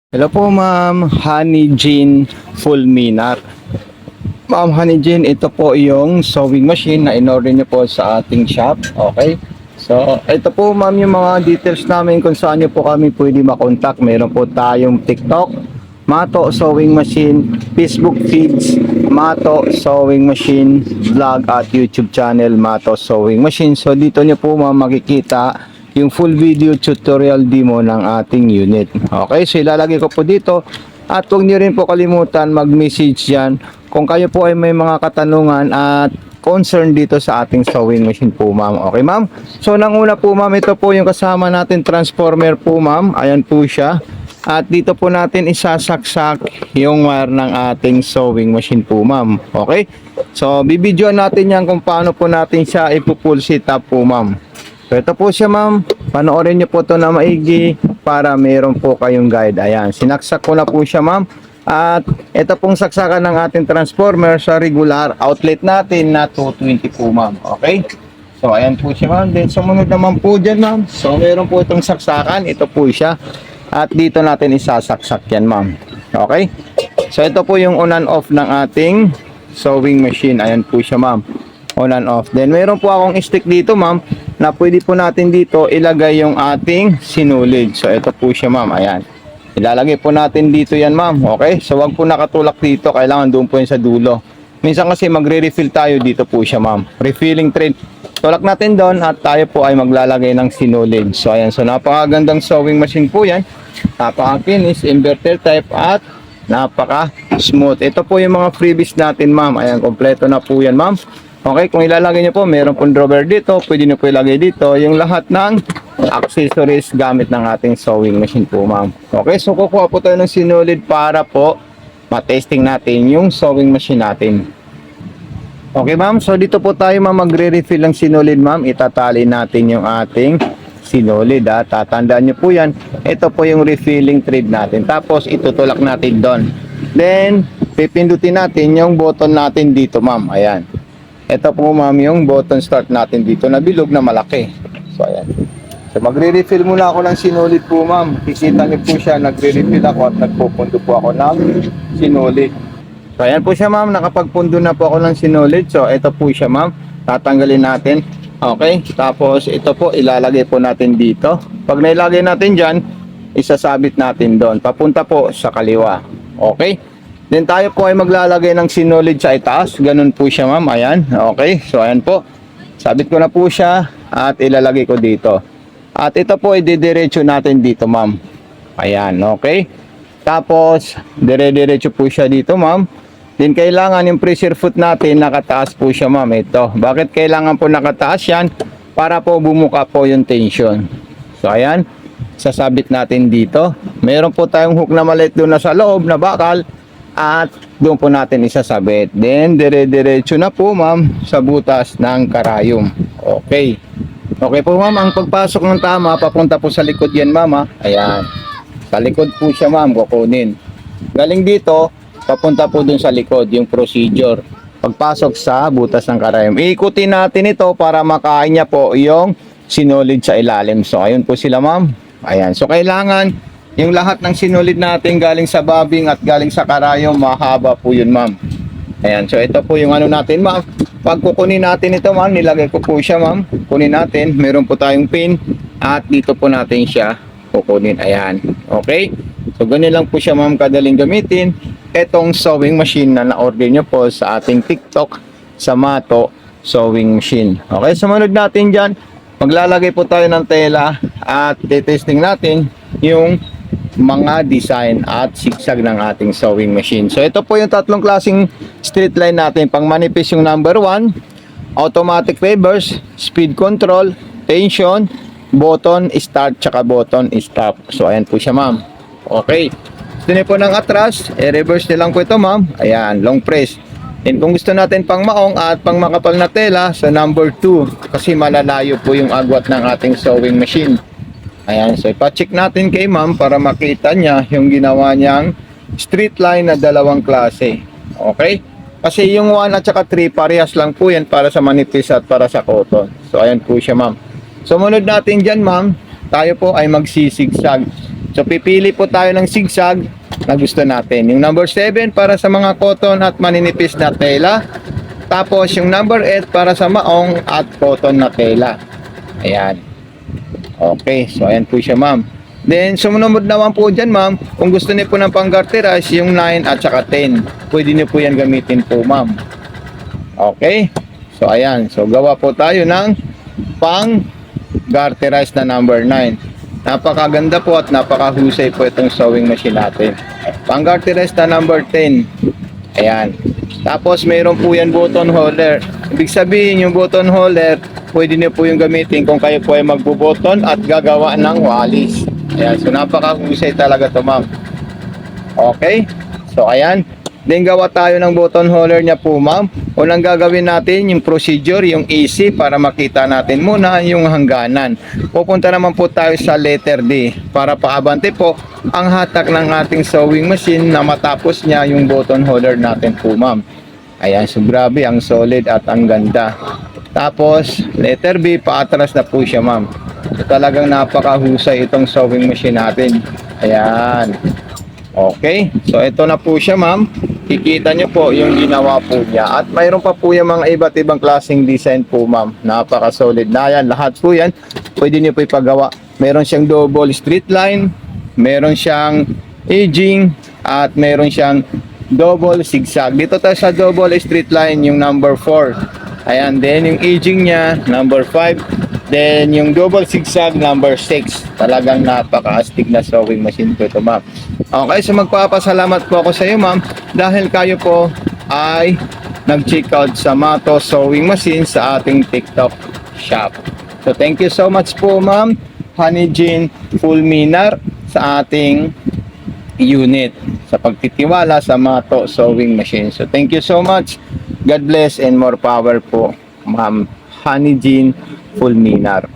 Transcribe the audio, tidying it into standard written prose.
Hello po Ma'am Honey Jean Fulminar. Ma'am Honey Jean, ito po yung sewing machine na in-order niyo po sa ating shop. Okay? So, ito po ma'am yung mga details namin kung saan niyo po kami pwede makontak. Meron po tayong TikTok, Mato Sewing Machine, Facebook feeds, Mato Sewing Machine, vlog at YouTube channel, Mato Sewing Machine. So, dito niyo po ma'am makikita yung full video tutorial demo ng ating unit. Okay, so ilalagay ko po dito at huwag niyo rin po kalimutan mag-message yan kung kayo po ay may mga katanungan at concern dito sa ating sewing machine po ma'am. Okay ma'am? So nang una po ma'am, ito po yung kasama natin transformer po ma'am. Ayan po siya. At dito po natin isasaksak yung wire ng ating sewing machine po ma'am. Okay? So bibidyoan natin yan kung paano po natin siya ipo-full setup po ma'am. So ito po siya ma'am, panoorin niyo po ito na maigi para meron po kayong guide. Ayan, sinaksak ko na po siya ma'am. At ito pong saksakan ng ating transformer sa regular outlet natin na 220 po ma'am. Okay? So ayan po siya ma'am. Then sumunod naman po dyan ma'am. So meron po itong saksakan, ito po siya. At dito natin isasaksak yan ma'am. Okay? So ito po yung on and off ng ating sewing machine. Ayan po siya ma'am. On and off. Then meron po akong stick dito ma'am na pwede po natin dito ilagay yung ating sinulid. So ito po siya ma'am, ayan. Ilalagay po natin dito yan ma'am, okay? So wag po nakatulak dito, kailangan doon po yun sa dulo. Minsan kasi magre-refill tayo, dito po siya ma'am. Refilling thread. Tulak natin doon at tayo po ay maglalagay ng sinulid. So ayan, so napakagandang sewing machine po yan. Napaka-kinis, inverter type at napaka-smooth. Ito po yung mga freebies natin ma'am. Ayan, kompleto na po yan ma'am. Okay, kung ilalagay nyo po, meron pong drawer dito, pwede nyo po ilagay dito yung lahat ng accessories gamit ng ating sewing machine po ma'am. Okay, so kukuha po tayo ng sinulid para po matesting natin yung sewing machine natin. Okay ma'am, so dito po tayo ma'am magre-refill ng sinulid ma'am. Itatali natin yung ating sinulid ha. Tatandaan nyo po yan. Ito po yung refilling thread natin. Tapos itutulak natin doon. Then, pipindutin natin yung button natin dito ma'am. Ayan. Ito po ma'am yung button start natin dito na bilog na malaki. So ayan. So magre-refill muna ako ng sinulid po ma'am. Kikita niyo po siya, nagre-refill ako at nagpupundo po ako ng sinulid. So ayan po siya ma'am, nakapagpundo na po ako ng sinulid. So ito po siya ma'am, tatanggalin natin. Okay, tapos ito po ilalagay po natin dito. Pag nailagay natin dyan, isasabit natin doon. Papunta po sa kaliwa. Okay. Then tayo po ay maglalagay ng sinulid sa itaas. Ganun po siya ma'am. Ayan. Okay. So ayan po. Sabit ko na po siya at ilalagay ko dito. At ito po ay didiretso natin dito ma'am. Ayan. Okay. Tapos dire-diretso po siya dito ma'am. Then kailangan yung pressure foot natin nakataas po siya ma'am. Ito. Bakit kailangan po nakataas yan? Para po bumuka po yung tension. So ayan. Sasabit natin dito. Meron po tayong hook na maliit doon na sa loob na bakal. At doon po natin isasabit. Then, dire-diretso na po ma'am sa butas ng karayom. Okay. Okay po ma'am, ang pagpasok ng tama, papunta po sa likod yan ma'am. Ayan. Sa likod po siya ma'am, kukunin. Galing dito, papunta po dun sa likod, yung procedure. Pagpasok sa butas ng karayom. Iikutin natin ito para makain niya po yung sinulid sa ilalim. So, ayun po sila ma'am. Ayan. So, kailangan yung lahat ng sinulid natin galing sa bobbing at galing sa karayom, mahaba po yun ma'am. Ayan, so ito po yung ano natin ma'am. Pag kukunin natin ito ma'am, nilagay ko po siya ma'am. Kunin natin, meron po tayong pin at dito po natin siya kukunin. Ayan, okay. So ganyan lang po siya ma'am, kadaling gamitin. Itong sewing machine na na-order nyo po sa ating TikTok sa Mato Sewing Machine. Okay, sumunod natin dyan. Maglalagay po tayo ng tela at testing natin yung mga design at sigsag ng ating sewing machine. So ito po yung tatlong klaseng straight line natin. Pang manipis yung number 1, automatic reverse, speed control, tension, button start, tsaka button stop. So ayan po siya ma'am. Okay. Gusto niyo po ng atras, i-reverse niyo lang po ito ma'am. Ayan, long press. And kung gusto natin pang maong at pang makapal na tela, sa number 2, kasi malalayo po yung agwat ng ating sewing machine. Ayan, so ipa-check natin kay ma'am para makita niya yung ginawa niyang straight line na dalawang klase. Okay? Kasi yung 1 at saka 3 parehas lang po yan para sa manipis at para sa cotton. So ayan po siya ma'am. Sumunod natin dyan ma'am, tayo po ay magsisigsag. So pipili po tayo ng zigzag na gusto natin. Yung number 7 para sa mga cotton at maninipis na tela. Tapos yung number 8 para sa maong at cotton na tela. Ayan. Okay, so ayan po siya ma'am. Then sumunod naman po dyan ma'am, kung gusto niyo po ng pang-garterize, yung 9 at saka 10. Pwede niyo po yan gamitin po ma'am. Okay, so ayan. So gawa po tayo ng pang-garterize na number 9. Napakaganda po at napakahusay po itong sewing machine natin. Pang-garterize na number 10. Ayan. Tapos mayroon po yan button holder. Ibig sabihin yung button holder, pwede niyo po yung gamitin kung kayo po ay magbuboton at gagawa ng walis. Ayan. So napakahusay talaga to ma'am. Okay. So ayan. Then gawa tayo ng button holder niya po ma'am. Unang gagawin natin yung procedure, yung easy para makita natin muna yung hangganan. Pupunta naman po tayo sa letter D para paabante po ang hatak ng ating sewing machine na matapos niya yung button holder natin po ma'am. Ayan, so grabe ang solid at ang ganda. Tapos letter B, paatras na po siya ma'am. So, talagang napakahusay itong sewing machine natin. Ayan. Okay, so ito na po siya ma'am. Kikita nyo po yung ginawa po niya. At mayroon pa po yung mga iba't ibang klaseng design po ma'am. Napaka-solid na yan. Lahat po yan, pwede nyo po ipagawa. Meron siyang double straight line, meron siyang edging, at meron siyang double zigzag. Dito tayo sa double straight line, yung number 4. Ayan, then yung edging niya, number 5. Then yung double zigzag, number 6. Talagang napaka-astig na sewing machine po ito ma'am. Okay, so magpapasalamat po ako sa iyo ma'am dahil kayo po ay nag-check out sa Mato Sewing Machine sa ating TikTok shop. So thank you so much po ma'am Honey Jean Fulminar sa ating unit sa pagtitiwala sa Mato Sewing Machine. So thank you so much. God bless and more power po ma'am Honey Jean Fulminar.